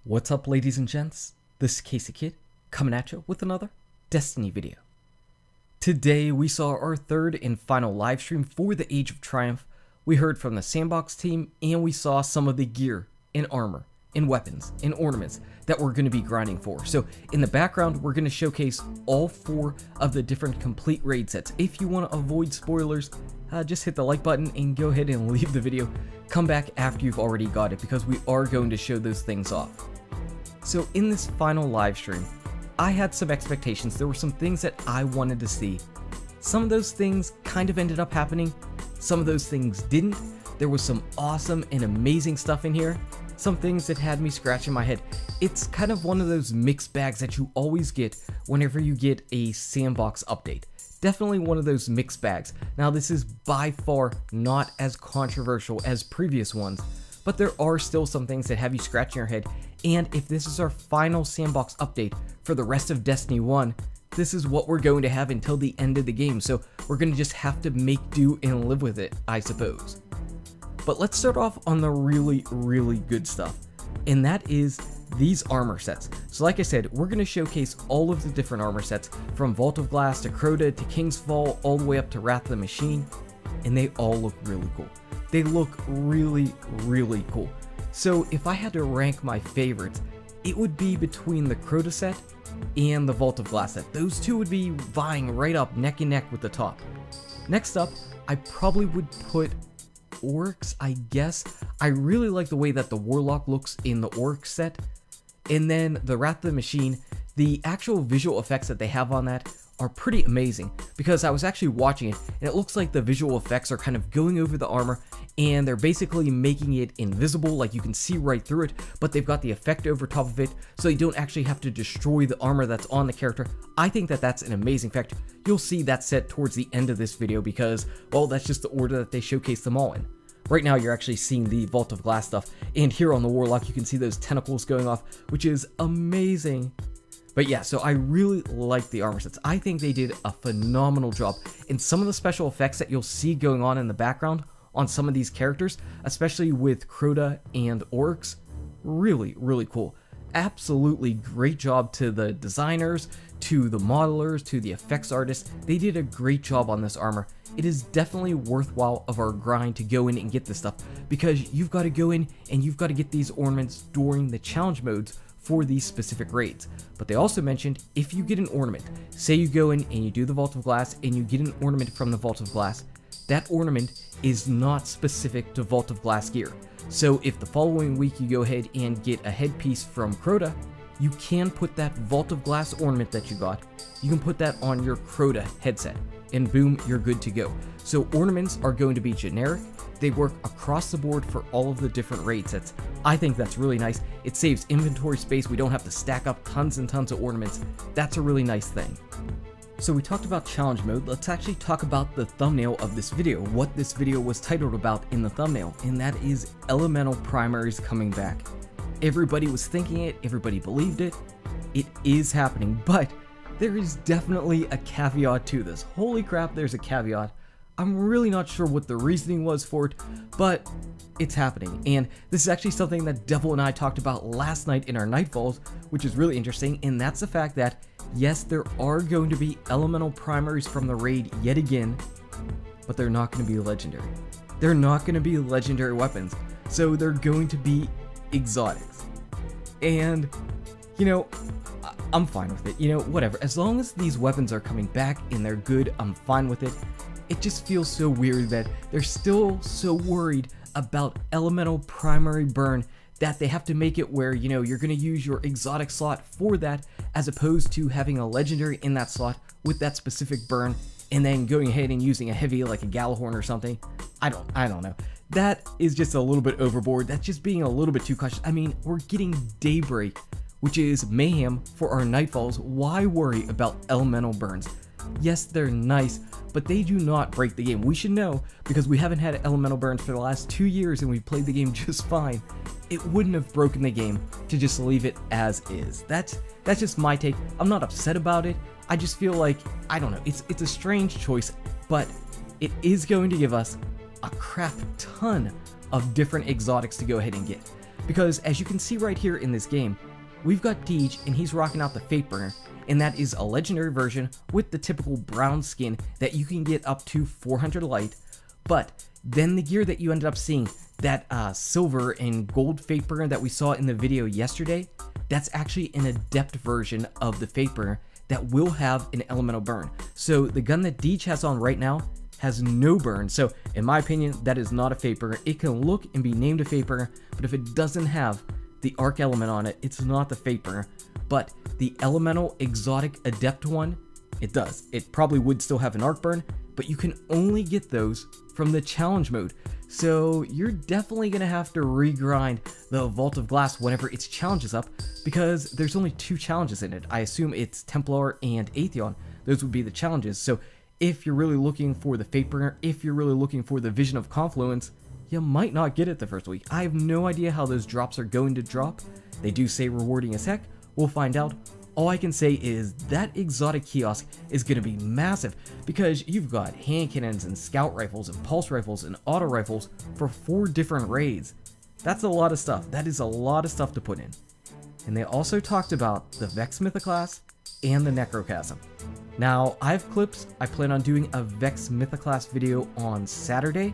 What's up, ladies and gents? This is KSigKid coming at you with another Destiny video. Today we saw our third and final livestream for the Age of Triumph. We heard from the Sandbox team and we saw some of the gear and armor and weapons and ornaments that we're going to be grinding for. So in the background we're going to showcase all 4 of the different complete raid sets. If you want to avoid spoilers, just hit the like button and go ahead and leave the video. Come back after you've already got it because we are going to show those things off. So in this final live stream, I had some expectations. There were some things that I wanted to see. Some of those things kind of ended up happening. Some of those things didn't. There was some awesome and amazing stuff in here. Some things that had me scratching my head. It's kind of one of those mixed bags that you always get whenever you get a Sandbox update. Definitely one of those mixed bags. Now this is by far not as controversial as previous ones, but there are still some things that have you scratching your head. And if this is our final Sandbox update for the rest of Destiny 1, this is what we're going to have until the end of the game. So we're going to just have to make do and live with it, I suppose. But let's start off on the really good stuff. And that is these armor sets. So like I said, we're going to showcase all of the different armor sets from Vault of Glass to Crota to King's Fall all the way up to Wrath of the Machine. And they all look really cool. They look really cool. So if I had to rank my favorites, it would be between the Crota set and the Vault of Glass set. Those two would be vying right up neck and neck with the top. Next up, I probably would put Orcs, I guess. I really like the way that the Warlock looks in the Orc set. And then the Wrath of the Machine, the actual visual effects that they have on that are pretty amazing, because I was actually watching it and it looks like the visual effects are kind of going over the armor and they're basically making it invisible, like you can see right through it, but they've got the effect over top of it so you don't actually have to destroy the armor that's on the character. I think that that's an amazing effect. You'll see that set towards the end of this video because, well, that's just the order that they showcase them all in. Right now you're actually seeing the Vault of Glass stuff, and here on the Warlock you can see those tentacles going off, which is amazing. But yeah, so I really like the armor sets. I think they did a phenomenal job. And some of the special effects that you'll see going on in the background on some of these characters, especially with Crota and Orcs, really cool. Absolutely great job to the designers, to the modelers, to the effects artists. They did a great job on this armor. It is definitely worthwhile of our grind to go in and get this stuff, because you've got to go in and you've got to get these ornaments during the challenge modes for these specific raids. But they also mentioned if you get an ornament, say you go in and you do the Vault of Glass and you get an ornament from the Vault of Glass, that ornament is not specific to Vault of Glass gear. So if the following week you go ahead and get a headpiece from Crota, you can put that Vault of Glass ornament that you got, you can put that on your Crota headset, and boom, you're good to go. So ornaments are going to be generic. They work across the board for all of the different raid sets. I think that's really nice. It saves inventory space. We don't have to stack up tons and tons of ornaments. That's a really nice thing. So we talked about challenge mode. Let's actually talk about the thumbnail of this video, what this video was titled about in the thumbnail, and that is Elemental Primaries coming back. Everybody was thinking it, everybody believed it. It is happening, but there is definitely a caveat to this. Holy crap, there's a caveat. I'm really not sure what the reasoning was for it, but it's happening. And this is actually something that Devil and I talked about last night in our Nightfalls, which is really interesting, and that's the fact that, yes, there are going to be elemental primaries from the raid yet again, but they're not going to be legendary. They're not going to be legendary weapons, so they're going to be exotics. And, you know, I'm fine with it. You know, whatever. As long as these weapons are coming back and they're good, I'm fine with it. It just feels so weird that they're still so worried about elemental primary burn that they have to make it where, you know, you're going to use your exotic slot for that, as opposed to having a legendary in that slot with that specific burn and then going ahead and using a heavy like a Gjallarhorn or something. I don't know. That is just a little bit overboard. That's just being a little bit too cautious. I mean, we're getting Daybreak, which is mayhem for our Nightfalls. Why worry about elemental burns? Yes, they're nice, but they do not break the game. We should know, because we haven't had elemental burns for the last 2 years and we've played the game just fine. It wouldn't have broken the game to just leave it as is. That's just my take. I'm not upset about it. I just feel like, I don't know, it's a strange choice, but it is going to give us a crap ton of different exotics to go ahead and get. because as you can see right here in this game, we've got Deej and he's rocking out the Fateburner, and that is a legendary version with the typical brown skin that you can get up to 400 light. But then the gear that you ended up seeing, that silver and gold Fateburner that we saw in the video yesterday, that's actually an Adept version of the Fateburner that will have an elemental burn. So the gun that Deej has on right now has no burn, so in my opinion that is not a Fateburner. It can look and be named a Fateburner, but if it doesn't have the arc element on it, it's not the Fateburner. But the elemental exotic adept one, it does. It probably would still have an arc burn, but you can only get those from the challenge mode. So you're definitely gonna have to regrind the Vault of Glass whenever its challenges up, because there's only 2 challenges in it. I assume it's Templar and Atheon. Those would be the challenges. So if you're really looking for the Fateburner, if you're really looking for the Vision of Confluence, you might not get it the first week. I have no idea how those drops are going to drop. They do say rewarding as heck. We'll find out. All I can say is that exotic kiosk is going to be massive, because you've got hand cannons and scout rifles and pulse rifles and auto rifles for 4 different raids. That's a lot of stuff. That is a lot of stuff to put in. And they also talked about the Vex Mythoclast and the Necrochasm. Now, I have clips. I plan on doing a Vex Mythoclast video on Saturday,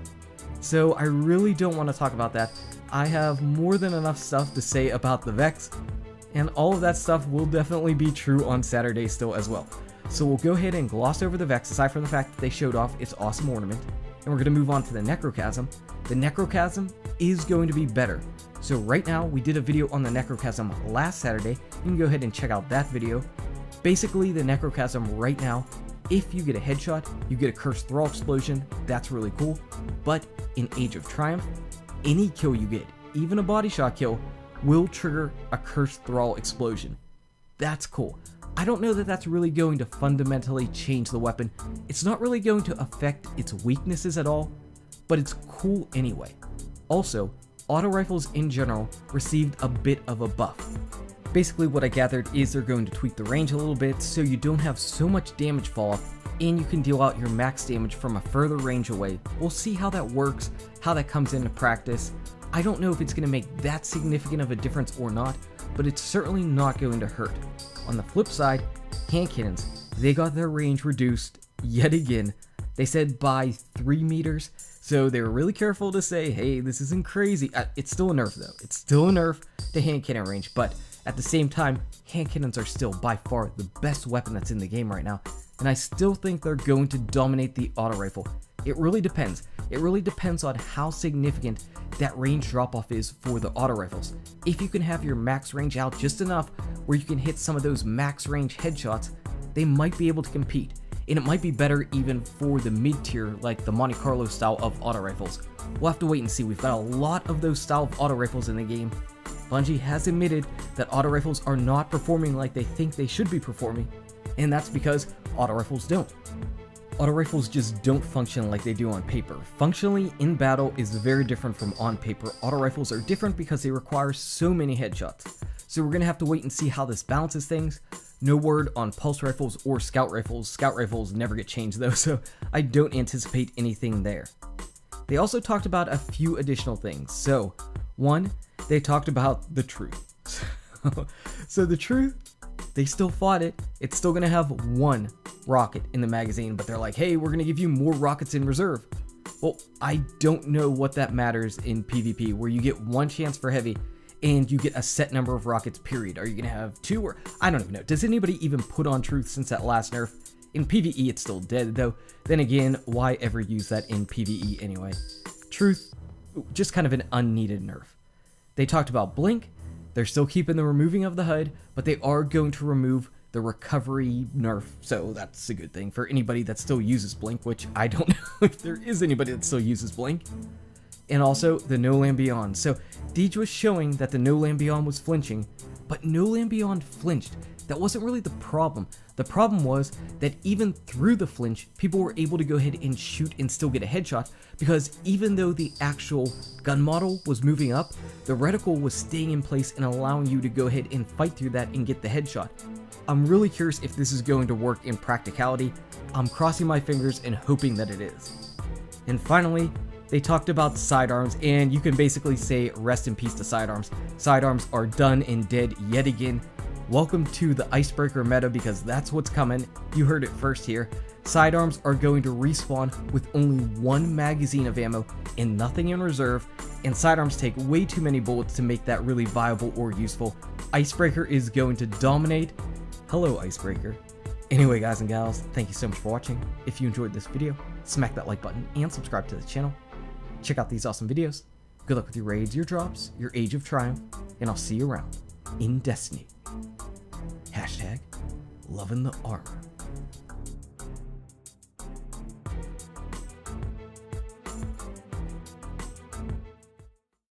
so I really don't want to talk about that. I have more than enough stuff to say about the Vex, and all of that stuff will definitely be true on Saturday still as well. So we'll go ahead and gloss over the Vex, aside from the fact that they showed off its awesome ornament, and we're going to move on to the Necrochasm. The Necrochasm is going to be better. So right now, we did a video on the Necrochasm last Saturday. You can go ahead and check out that video. Basically, the Necrochasm right now, if you get a headshot, you get a Cursed Thrall explosion. That's really cool. But in Age of Triumph, any kill you get, even a body shot kill, will trigger a Cursed Thrall explosion. That's cool. I don't know that that's really going to fundamentally change the weapon. It's not really going to affect its weaknesses at all, but it's cool anyway. Also, auto rifles in general received a bit of a buff. Basically what I gathered is they're going to tweak the range a little bit so you don't have so much damage fall off, and you can deal out your max damage from a further range away. We'll see how that works, how that comes into practice. I don't know if it's going to make that significant of a difference or not, but it's certainly not going to hurt. On the flip side, hand cannons, they got their range reduced yet again. They said by 3 meters, so they were really careful to say, hey, this isn't crazy. It's still a nerf though. It's still a nerf to hand cannon range, but at the same time, hand cannons are still by far the best weapon that's in the game right now, and I still think they're going to dominate the auto rifle. It really depends. It really depends on how significant that range drop-off is for the auto rifles. If you can have your max range out just enough where you can hit some of those max range headshots, they might be able to compete. And it might be better even for the mid-tier, like the Monte Carlo style of auto rifles. We'll have to wait and see. We've got a lot of those style of auto rifles in the game. Bungie has admitted that auto rifles are not performing like they think they should be performing, and that's because auto rifles don't. Auto rifles just don't function like they do on paper. Functionally, in battle is very different from on paper. Auto rifles are different because they require so many headshots. So we're going to have to wait and see how this balances things. No word on pulse rifles or scout rifles. Scout rifles never get changed though, so I don't anticipate anything there. They also talked about a few additional things. So, one, they talked about the truth. So the truth, they still fought it. It's still going to have 1 rocket in the magazine, but they're like, hey, we're going to give you more rockets in reserve. Well, I don't know what that matters in PvP, where you get 1 chance for heavy and you get a set number of rockets, period. Are you going to have 2 or I don't even know. Does anybody even put on truth since that last nerf? In PvE, it's still dead though. Then again, why ever use that in PvE anyway? Truth, just kind of an unneeded nerf. They talked about Blink. They're still keeping the removing of the HUD, but they are going to remove the recovery nerf, so that's a good thing for anybody that still uses Blink, which I don't know if there is anybody that still uses Blink. And also the No Land Beyond. So Deej was showing that the No Land Beyond was flinching, but No Land Beyond flinched. That wasn't really the problem. The problem was that even through the flinch, people were able to go ahead and shoot and still get a headshot, because even though the actual gun model was moving up, the reticle was staying in place and allowing you to go ahead and fight through that and get the headshot. I'm really curious if this is going to work in practicality. I'm crossing my fingers and hoping that it is. And finally, they talked about sidearms, and you can basically say rest in peace to sidearms. Sidearms are done and dead yet again. Welcome to the icebreaker meta, because that's what's coming. You heard it first here. Sidearms are going to respawn with only one magazine of ammo and nothing in reserve, and sidearms take way too many bullets to make that really viable or useful. Icebreaker is going to dominate. Hello, Icebreaker. Anyway, guys and gals, thank you so much for watching. If you enjoyed this video, smack that like button and subscribe to the channel. Check out these awesome videos. Good luck with your raids, your drops, your Age of Triumph, and I'll see you around in Destiny. #loving the armor.